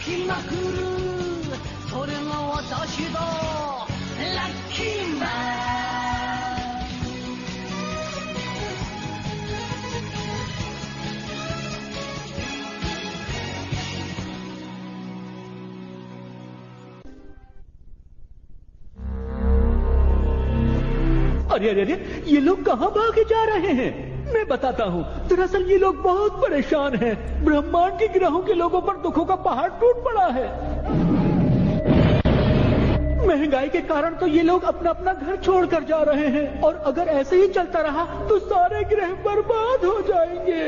きまくるそれが私だラッキーマンअरे अरे अरे ये लोग कहाँ भागे जा रहे हैं? मैं बताता हूँ। दरअसल ये लोग बहुत परेशान हैं। ब्रह्मांड के ग्रहों के लोगों पर दुखों का पहाड़ टूट पड़ा है। महंगाई के कारण तो ये लोग अपना अपना घर छोड़कर जा रहे हैं और अगर ऐसे ही चलता रहा तो सारे ग्रह बर्बाद हो जाएंगे।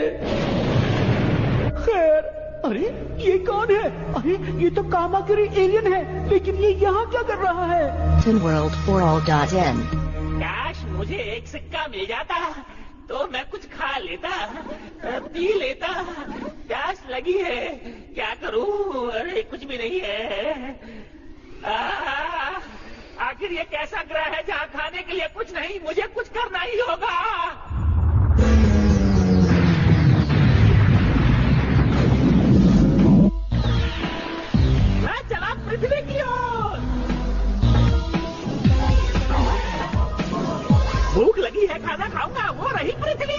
खैर, अरे ये कौन है? अरे ये तो कामाकिरी एलियन है, लेकिन ये यहाँ क्या कर रहा है? tinworld4all.in काश मुझे एक सिक्का मिल जाता तो मैं कुछ खा लेता, पी लेता। प्यास लगी है, क्या करूं? अरे कुछ भी नहीं है। आखिर ये कैसा ग्रह है जहाँ खाने के लिए कुछ नहीं? मुझे कुछ करना ही होगा। मैं चला पृथ्वी की ओर। भूख लगी है, खाना खाऊंगा। वो रही पृथ्वी।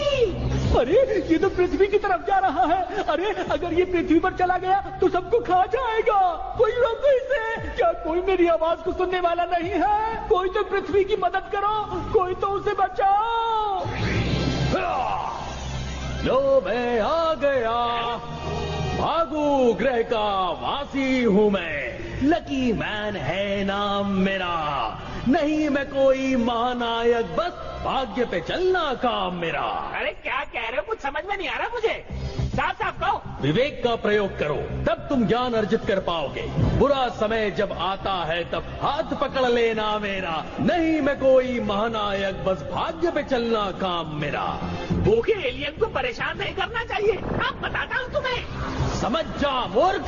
अरे ये तो पृथ्वी की तरफ जा रहा है। अरे अगर ये पृथ्वी पर चला गया तो सबको खा जाएगा। कोई रोको इसे। क्या कोई मेरी आवाज को सुनने वाला नहीं है? कोई तो पृथ्वी की मदद करो, कोई तो उसे बचाओ। लो मैं आ गया। भागू ग्रह का वासी हूँ मैं। लकी मैन है नाम मेरा। नहीं मैं कोई महानायक, बस भाग्य पे चलना काम मेरा। अरे क्या कह रहे हो? कुछ समझ में नहीं आ रहा मुझे। साफ साफ कहो। विवेक का प्रयोग करो, तब तुम ज्ञान अर्जित कर पाओगे। बुरा समय जब आता है तब हाथ पकड़ लेना मेरा। नहीं मैं कोई महानायक, बस भाग्य पे चलना काम मेरा। भूखे एलियन को परेशान नहीं करना चाहिए। अब बताता हूँ तुम्हें। समझ जा मूर्ख।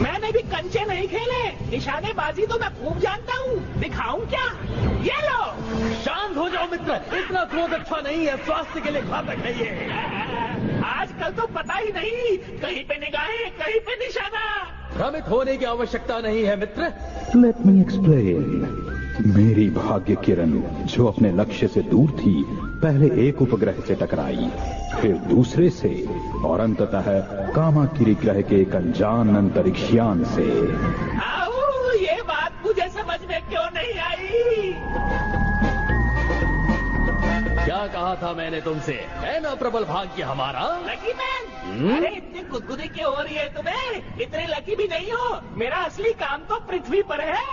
मैंने भी कंचे नहीं खेले। निशानेबाजी तो मैं खूब जानता हूँ। दिखाऊं क्या? ये लो। शांत हो जाओ मित्र, इतना क्रोध अच्छा नहीं है, स्वास्थ्य के लिए घातक है ये। आजकल तो पता ही नहीं, कहीं पे निगाहें, कहीं पे निशाना। भ्रमित होने की आवश्यकता नहीं है मित्र। Let me explain. मेरी भाग्य किरण जो अपने लक्ष्य से दूर थी, पहले एक उपग्रह से टकराई, फिर दूसरे से और अंततः कामाकिरी ग्रह के एक अनजान अंतरिक्षयान से। ये बात मुझे समझ में क्यों नहीं आई? क्या कहा था मैंने तुमसे? है ना प्रबल भाग्य हमारा? Lucky man. अरे इतनी गुदगुदी क्यों हो रही है तुम्हें? इतने लकी भी नहीं हो। मेरा असली काम तो पृथ्वी पर है।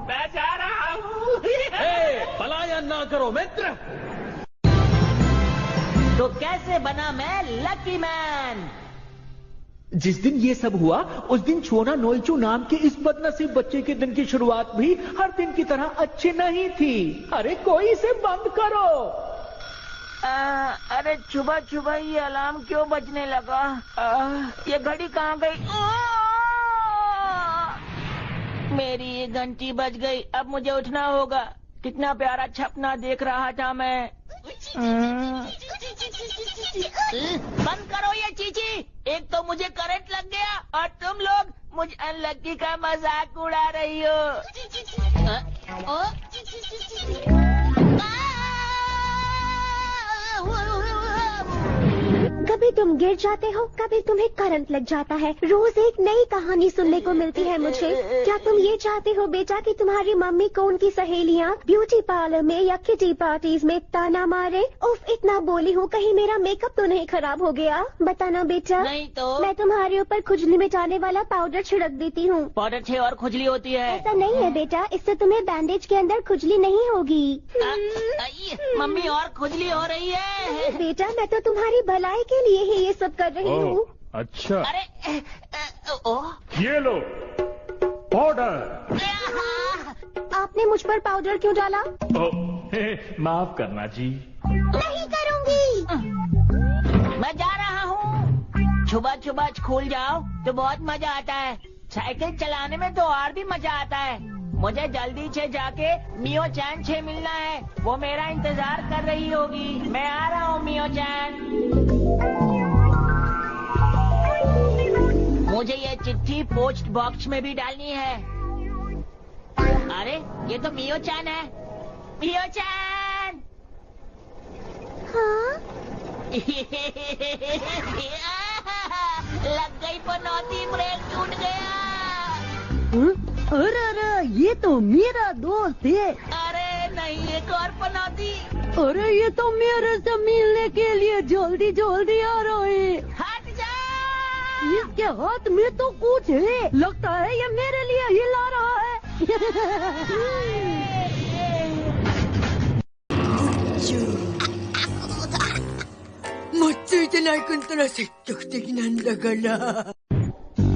मैं जा रहा हूँ। पलायन ना करो मित्र। तो कैसे बना मैं लकी मैन? जिस दिन ये सब हुआ उस दिन छोना नोइचू नाम के इस बदनसीब बच्चे के दिन की शुरुआत भी हर दिन की तरह अच्छी नहीं थी। अरे कोई इसे बंद करो। अरे सुबह सुबह ये अलार्म क्यों बजने लगा? ये घड़ी कहाँ गई? मेरी ये घंटी बज गई। अब मुझे उठना होगा। कितना प्यारा सपना देख रहा था मैं। बंद करो ये चीची। एक तो मुझे करंट लग गया और तुम लोग मुझ अनलकी का मजाक उड़ा रही हो। कभी तुम गिर जाते हो, कभी तुम्हें करंट लग जाता है। रोज एक नई कहानी सुनने को मिलती है मुझे। क्या तुम ये चाहते हो बेटा कि तुम्हारी मम्मी को उनकी सहेलियाँ ब्यूटी पार्लर में या किटी पार्टीज में ताना मारे? उफ, इतना बोली हूँ, कहीं मेरा मेकअप तो नहीं खराब हो गया? बताना बेटा। नहीं तो मैं तुम्हारे ऊपर खुजली मिटाने वाला पाउडर छिड़क देती हूँ। पाउडर से और खुजली होती है? ऐसा नहीं है बेटा, इससे तुम्हें बैंडेज के अंदर खुजली नहीं होगी। मम्मी और खुजली हो रही है। बेटा मैं तो तुम्हारी भलाई के लिए ही ये सब कर रही हूँ। अच्छा। अरे ये लो पाउडर। आपने मुझ पर पाउडर क्यों डाला? माफ करना जी। नहीं करूँगी। मैं जा रहा हूँ। सुबह सुबह स्कूल जाओ तो बहुत मजा आता है। साइकिल चलाने में तो और भी मजा आता है। मुझे जल्दी से जाके मियो चैन से मिलना है। वो मेरा इंतजार कर रही होगी। मैं आ रहा हूँ मियो चैन। चिट्ठी पोस्ट बॉक्स में भी डालनी है। अरे ये तो मियो चान है। मियो चान। हाँ? लग गई पनौती, ब्रेक टूट गया। अरे अरे ये तो मेरा दोस्त है। अरे नहीं, एक और पनौती। अरे ये तो मेरे से मिलने के लिए जल्दी जल्दी आ रहा है। हट जा। इसके हाथ में तो कुछ है, लगता है ये मेरे लिए हिला रहा है।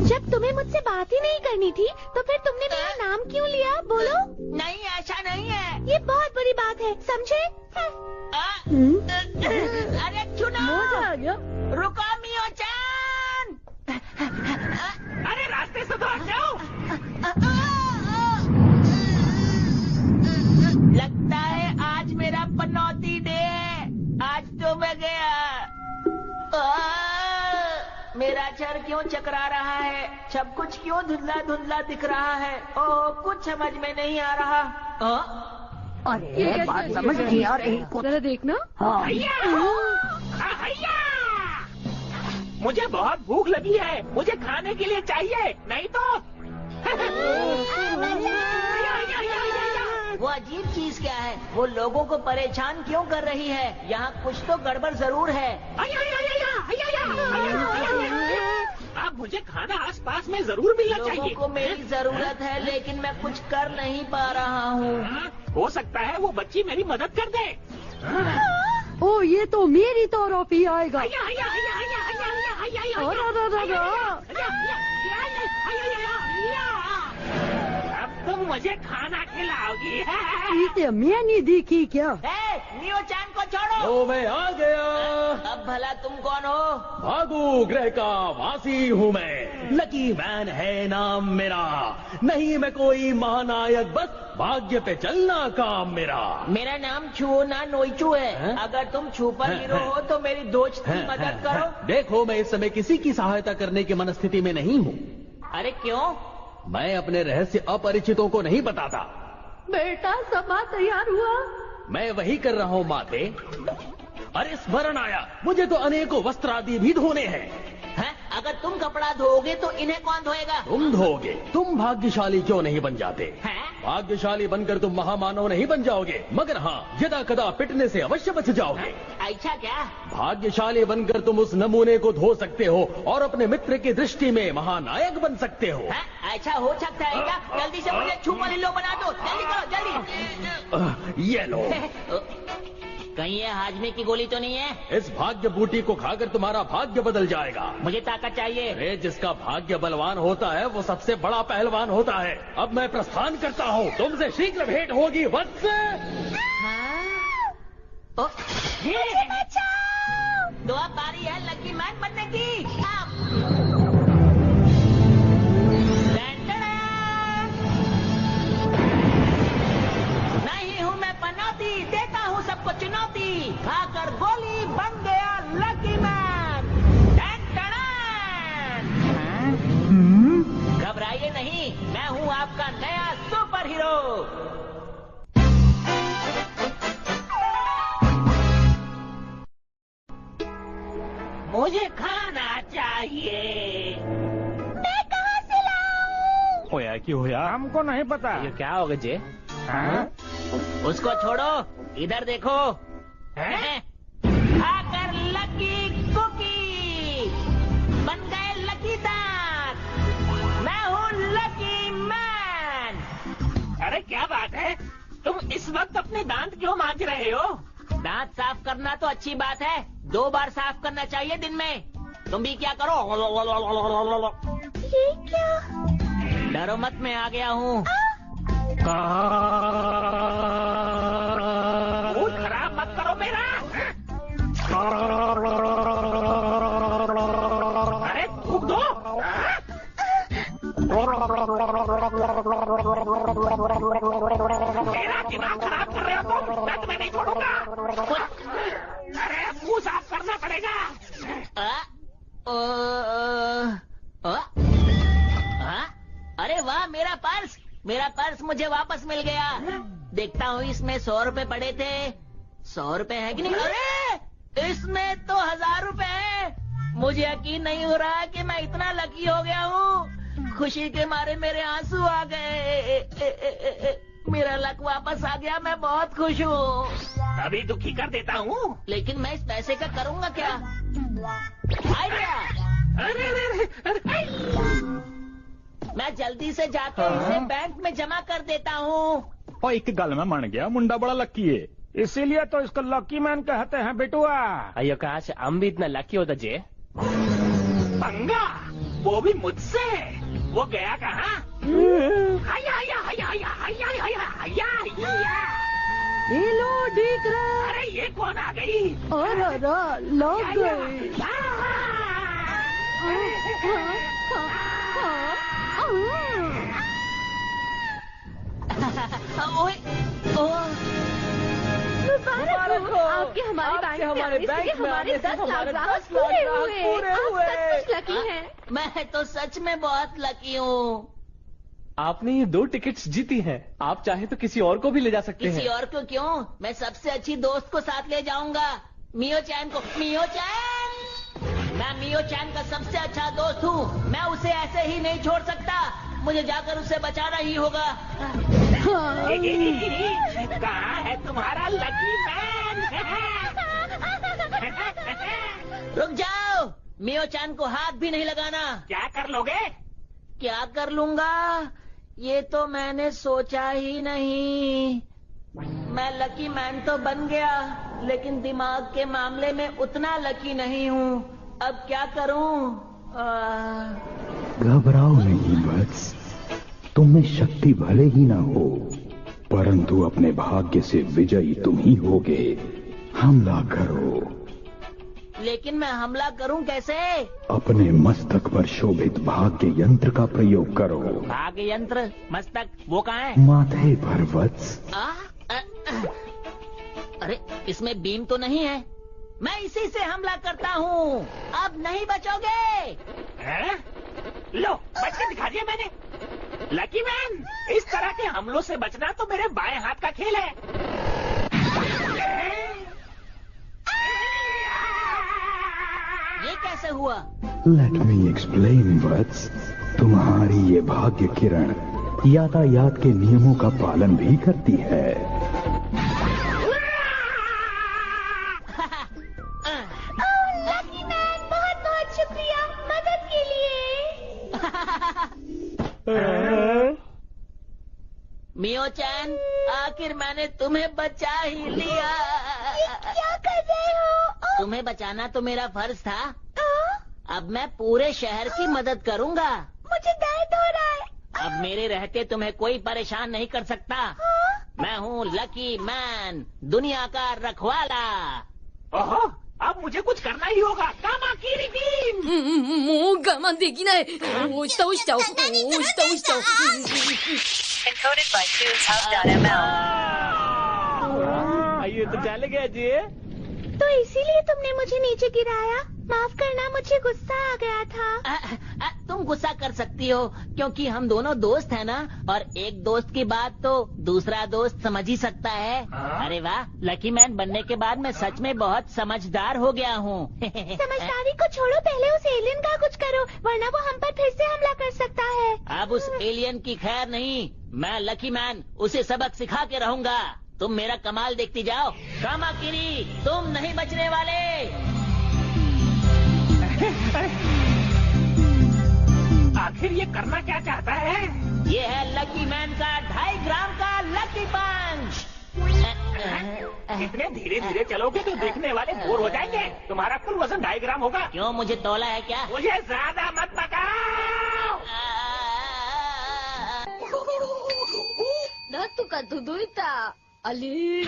जब तुम्हें मुझसे बात ही नहीं करनी थी तो फिर तुमने मेरा नाम क्यों लिया? बोलो। नहीं, ऐसा नहीं है। ये बहुत बड़ी बात है, समझे? अरे सुनो। मजा आ गया। रुको मियो चान। अरे रास्ते से तो हट जाओ। लगता है आज मेरा पनौती डे है। आज तो मैं गया। मेरा सर क्यों चकरा रहा है? सब कुछ क्यों धुंधला धुंधला दिख रहा है? ओह, कुछ समझ में नहीं आ रहा। अरे बात समझ नहीं आ रही। जरा देखना। भैया, भैया, मुझे बहुत भूख लगी है। मुझे खाने के लिए चाहिए, नहीं तो। वो अजीब चीज क्या है? वो लोगों को परेशान क्यों कर रही है? यहाँ कुछ तो गड़बड़ जरूर है। अब मुझे खाना आसपास में जरूर मिलना लोगों चाहिए। को मेरी जरूरत है, लेकिन मैं कुछ कर नहीं पा रहा हूँ। हो सकता है वो बच्ची मेरी मदद कर दे। ओ ये तो मेरी तरफ ही आएगा। अब तुम मुझे खाना खिलाओगी। इसे मैंने देखी क्या? मियो चान को छोड़ो। तो मैं आ गया। अब भला तुम कौन हो? भागू ग्रह का वासी हूँ मैं। लकी मैन है नाम मेरा। नहीं मैं कोई महानायक, बस भाग्य पे चलना काम मेरा। मेरा नाम छुओ ना नोइचू है। हैं? अगर तुम सुपर हीरो हो तो मेरी दोस्त की मदद करो। देखो मैं इस समय किसी की सहायता करने की मनस्थिति में नहीं हूँ। अरे क्यों? मैं अपने रहस्य अपरिचितों को नहीं बताता। बेटा सभा तैयार हुआ? मैं वही कर रहा हूँ माते। अरे स्मरण आया, मुझे तो अनेकों वस्त्र आदि भी धोने हैं। हैं? अगर तुम कपड़ा धोओगे तो इन्हें कौन धोएगा? तुम धोगे। तुम भाग्यशाली क्यों नहीं बन जाते? हैं? भाग्यशाली बनकर तुम महामानव नहीं बन जाओगे, मगर हाँ यदा कदा पिटने से अवश्य बच जाओगे। ऐसा क्या? भाग्यशाली बनकर तुम उस नमूने को धो सकते हो और अपने मित्र की दृष्टि में महानायक बन सकते हो। हैं? ऐसा हो सकता है क्या? जल्दी से मुझे छुपा लो बना दो। जल्दी करो, जल्दी। ये लो। कहीं ये हाजमे की गोली तो नहीं है? इस भाग्य बूटी को खाकर तुम्हारा भाग्य बदल जाएगा। मुझे ताकत चाहिए। अरे जिसका भाग्य बलवान होता है वो सबसे बड़ा पहलवान होता है। अब मैं प्रस्थान करता हूँ, तुमसे शीघ्र भेंट होगी वत्स। दुआ पारी है लकी मैन बनने की। नहीं हूँ मैं पनौती, देता हूँ सबको चुनौती। खाकर गोली बन गया लकी मैन। घबराइए नहीं, मैं हूँ आपका नया सुपर हीरो। मुझे खाना चाहिए। मैं कहाँ से लाऊं? होया की होया हमको नहीं पता। ये क्या होगा जी? हाँ? उसको छोड़ो, इधर देखो। खाकर लकी कुकी बन गए लकी दांत। मैं हूँ लकी मैन। अरे क्या बात है, तुम इस वक्त अपने दांत क्यों मांज रहे हो? दांत साफ करना तो अच्छी बात है, 2 बार साफ करना चाहिए दिन में। तुम भी क्या करो। ये क्या? डरो मत, मैं आ गया हूँ। मूड खराब मत करो मेरा। अरे थूक दो। मेरा दिमाग खराब कर रहे हो तुम, मैं तुम्हें नहीं छोड़ूंगा। अरे मुंह साफ करना पड़ेगा। मेरा पर्स मुझे वापस मिल गया। देखता हूँ इसमें 100 रुपए पड़े थे। 100 रुपए है कि नहीं? अरे इसमें तो 1000 रुपए है। मुझे यकीन नहीं हो रहा कि मैं इतना लकी हो गया हूँ। खुशी के मारे मेरे आंसू आ गए। मेरा लक वापस आ गया, मैं बहुत खुश हूँ। अभी दुखी कर देता हूँ। लेकिन मैं इस पैसे का करूँगा क्या? आइडिया! अरे अरे अरे मैं जल्दी से जाके इसे बैंक में जमा कर देता हूँ। और एक गल में मन गया, मुंडा बड़ा लकी है, इसीलिए तो इसको लकी मैन कहते हैं बेटुआ। अयो काश हम भी इतना लकी होता जे। पंगा, वो भी मुझसे। वो गया कहाँ? हाया हाया हाया हाया हाया हाया हाया हाया। लो दिख रहा। अरे ये कौन आ गई? अरे लग गई। ओए, ओह, मुबारक हो, आपके हमारे बैंक में हमारे 10 लाख ग्राहक पूरे हुए। आप सचमुच लकी हैं। मैं तो सच में बहुत लकी हूँ। आपने ये 2 टिकट्स जीती हैं। आप चाहे तो किसी और को भी ले जा सकते हैं। किसी और को क्यों? मैं सबसे अच्छी दोस्त को साथ ले जाऊंगा, मियो चैन को। मियो चैन, मैं मियो चैन का सबसे अच्छा दोस्त हूँ। मैं उसे ऐसे ही नहीं छोड़ सकता। मुझे जाकर उसे बचाना ही होगा। कहाँ है तुम्हारा लकी मैन? रुक जाओ, मियो चैन को हाथ भी नहीं लगाना। क्या कर लोगे? क्या कर लूंगा, ये तो मैंने सोचा ही नहीं। मैं लकी मैन तो बन गया, लेकिन दिमाग के मामले में उतना लकी नहीं हूँ। अब क्या करूँ? घबराओ नहीं बस, तुम में शक्ति भले ही ना हो, परंतु अपने भाग्य से विजयी तुम ही होगे। हमला करो। लेकिन मैं हमला करूं कैसे? अपने मस्तक पर शोभित भाग्य यंत्र का प्रयोग करो। भाग्य यंत्र? मस्तक वो कहाँ है? माथे पर वत्स। अरे इसमें बीम तो नहीं है। मैं इसी से हमला करता हूँ। अब नहीं बचोगे। लो, बच के दिखा दिया मैंने। लकी मैन, इस तरह के हमलों से बचना तो मेरे बाएं हाथ का खेल है। ये कैसे हुआ? लेट मी एक्सप्लेन वत्स। तुम्हारी ये भाग्य किरण यातायात के नियमों का पालन भी करती है। लकी मैन, बहुत बहुत शुक्रिया मदद के लिए। मियो चैन, आखिर मैंने तुम्हें बचा ही लिया। क्या कर रहे हो? तुम्हें बचाना तो मेरा फर्ज था। अब मैं पूरे शहर की मदद करूंगा। मुझे दर्द हो रहा है। अब मेरे रहते तुम्हें कोई परेशान नहीं कर सकता। मैं हूँ लकी मैन, दुनिया का रखवाला। ओहो, अब मुझे कुछ करना ही होगा। कामाकिरी बीम। もう我慢できない。押した押した押した押した。 Encoded by TunesHub.ml. ये तो चले गए जी। तो इसीलिए तुमने मुझे नीचे गिराया। माफ करना, मुझे गुस्सा आ गया था। तुम गुस्सा कर सकती हो क्योंकि हम दोनों दोस्त हैं ना, और एक दोस्त की बात तो दूसरा दोस्त समझ ही सकता है। अरे वाह, लकी मैन बनने के बाद मैं सच में बहुत समझदार हो गया हूँ। समझदारी को छोड़ो, पहले उस एलियन का कुछ करो, वरना वो हम पर फिर से हमला कर सकता है। अब उस एलियन की खैर नहीं, मैं लकी मैन उसे सबक सिखा के रहूंगा। तुम मेरा कमाल देखती जाओ। कामाकिरी, तुम नहीं बचने वाले। आखिर ये करना क्या चाहता है? ये है लकी मैन का 2.5 ग्राम का लकी पंच। इतने धीरे धीरे चलोगे तो देखने वाले बोर हो जाएंगे। तुम्हारा कुल वजन 2.5 ग्राम होगा। क्यों, मुझे तोला है क्या? मुझे ज्यादा मत पकाओ। なんとか届いた。あれ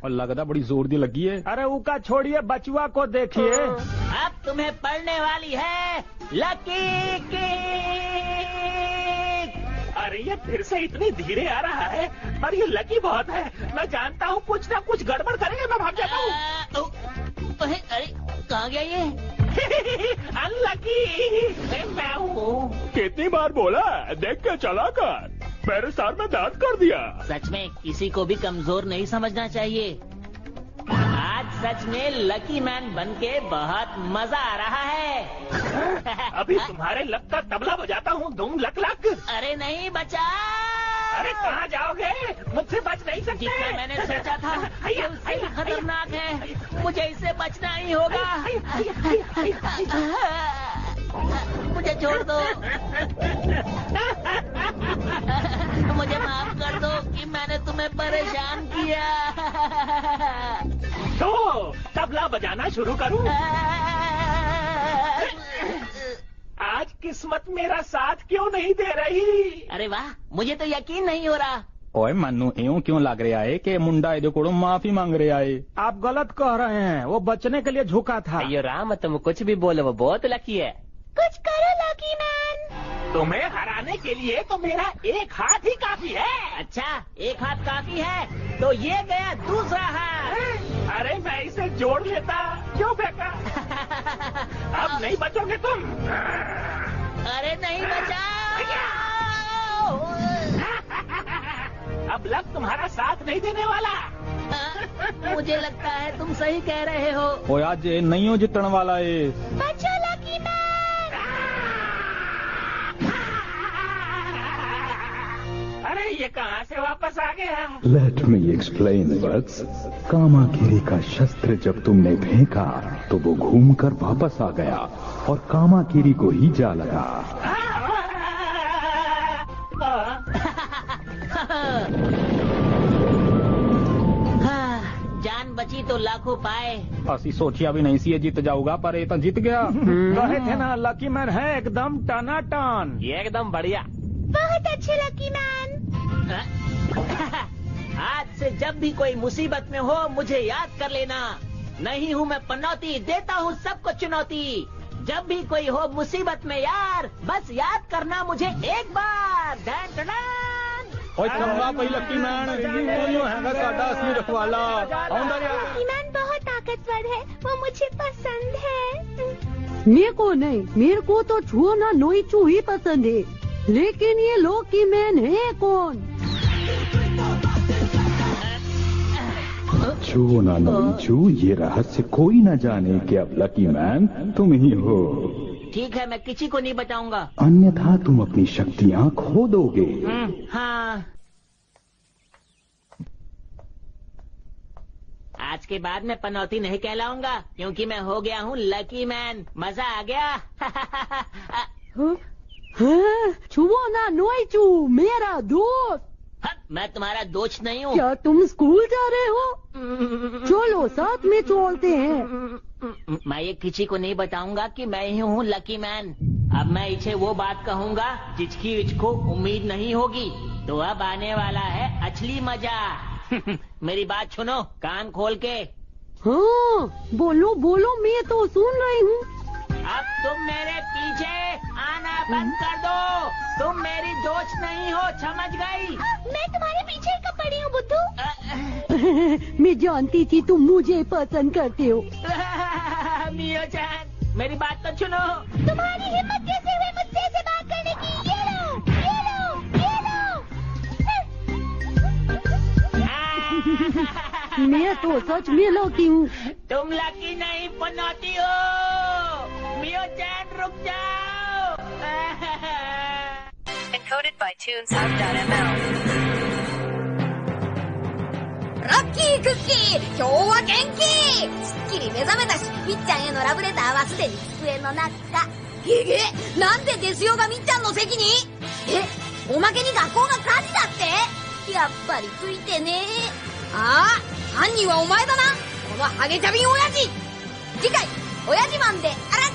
और लगता बड़ी जोर दी लगी है। अरे उका छोड़िए, बचुआ को देखिए। अब तुम्हें पड़ने वाली है लकी किक। अरे ये फिर से इतनी धीरे आ रहा है, पर ये लकी बहुत है। मैं जानता हूँ कुछ ना कुछ गड़बड़ करेगा। मैं भाग जाता हूँ। अरे कहाँ गया ये? अनलकी मैं हूँ। कितनी बार बोला देख के चला कर, मेरे सर में दर्द कर दिया। सच में किसी को भी कमजोर नहीं समझना चाहिए। आज सच में लकी मैन बनके बहुत मजा आ रहा है। अभी तुम्हारे लक का तबला बजाता हूँ, धूम लक लक। अरे नहीं बचा। अरे कहाँ जाओगे, मुझसे बच नहीं सकते। जितना मैंने सोचा था उससे भी खतरनाक है, मुझे इससे बचना ही होगा। मुझे छोड़ दो। मुझे माफ कर दो कि मैंने तुम्हें परेशान किया। तो तबला बजाना शुरू करूं? आज किस्मत मेरा साथ क्यों नहीं दे रही? अरे वाह, मुझे तो यकीन नहीं हो रहा। ओए मन्नू यूं क्यों लग रहा है कि मुंडा इधर को माफी मांग रहा है? आप गलत कह रहे हैं, वो बचने के लिए झुका था। अयो राम, तुम कुछ भी बोलो, वो बहुत लकी है। कुछ करो लकी मैन। तुम्हें हराने के लिए तो मेरा एक हाथ ही काफी है। अच्छा, एक हाथ काफी है तो ये गया दूसरा हाथ। अरे मैं इसे जोड़ लेता, क्यों फेंका? अब नहीं बचोगे तुम। अरे नहीं बचा। अब लक तुम्हारा साथ नहीं देने वाला। मुझे लगता है तुम सही कह रहे हो। ओए आज ये नहीं हो जितने वाला है। बचो लकी मैन। अरे ये कहाँ से वापस आ गया? लेट मी एक्सप्लेन वत्स। कामाकिरी का शस्त्र जब तुमने फेंका तो वो घूमकर वापस आ गया और कामाकिरी को ही जा लगा। जान बची तो लाखों पाए। असी सोचिया भी नहीं सी ये जीत जाऊंगा, पर ये तो जीत गया। कहे थे ना लकी मैन है एकदम टनाटन। एकदम बढ़िया। बहुत अच्छे लकी मैन। आज से जब भी कोई मुसीबत में हो मुझे याद कर लेना। नहीं हूँ मैं पनौती, देता हूँ सबको चुनौती। जब भी कोई हो मुसीबत में यार, बस याद करना मुझे एक बार। Done done done. ओए चंगा भाई लकी मैन, कोई हैगा साडा असली रखवाला। आउंदा यार। लकी मैन बहुत ताकतवर है, वो मुझे पसंद है। मेरे को नहीं, मेरे को तो छुओ ना नोइचू ही पसंद है। लेकिन ये लकी मैन है कौन? छू ना नोइचू, ये रहस्य कोई न जाने कि अब लकी मैन तुम ही हो। ठीक है, मैं किसी को नहीं बताऊंगा। अन्यथा तुम अपनी शक्तियाँ खो दोगे। हाँ, आज के बाद मैं पनौती नहीं कहलाऊंगा क्योंकि मैं हो गया हूँ लकी मैन। मजा आ गया। हाँ, छुओ ना नोइचू, मेरा दोस्त। मैं तुम्हारा दोस्त नहीं हूँ। क्या तुम स्कूल जा रहे हो? चलो साथ में चलते हैं। मैं ये किसी को नहीं बताऊंगा कि मैं ही हूँ लकी मैन। अब मैं इसे वो बात कहूँगा जिसकी इसको उम्मीद नहीं होगी। तो अब आने वाला है असली मजा। मेरी बात सुनो कान खोल के। हाँ, बोलो बोलो, मैं तो सुन रही हूँ। अब तुम मेरे पीछे आना बंद कर दो। तुम मेरी दोस्त नहीं हो, समझ गई? मैं तुम्हारे पीछे कब पड़ी हूँ बुद्धू? मैं जानती थी तुम मुझे पसंद करते हो। मियो जान, मेरी बात तो सुनो। तुम्हारी हिम्मत कैसे हुई मुझसे ऐसे बात करने की? ये लो, ये लो, ये लो। मैं तो सच में लकी हूँ। तुम लकी नहीं पनौती हो। मियो जान रुक जाओ। Encoded by TunesHub.ml. ラッキークッキー、今日は元気。すっきり目覚めたし、みっちゃんへのラブレターはすでに机の中。げげ、なんでデスヨがみっちゃんの席に？おまけに学校が火事だって？やっぱりついてね。ああ、犯人はお前だな、このハゲチャビン親父。次回、親父マンであら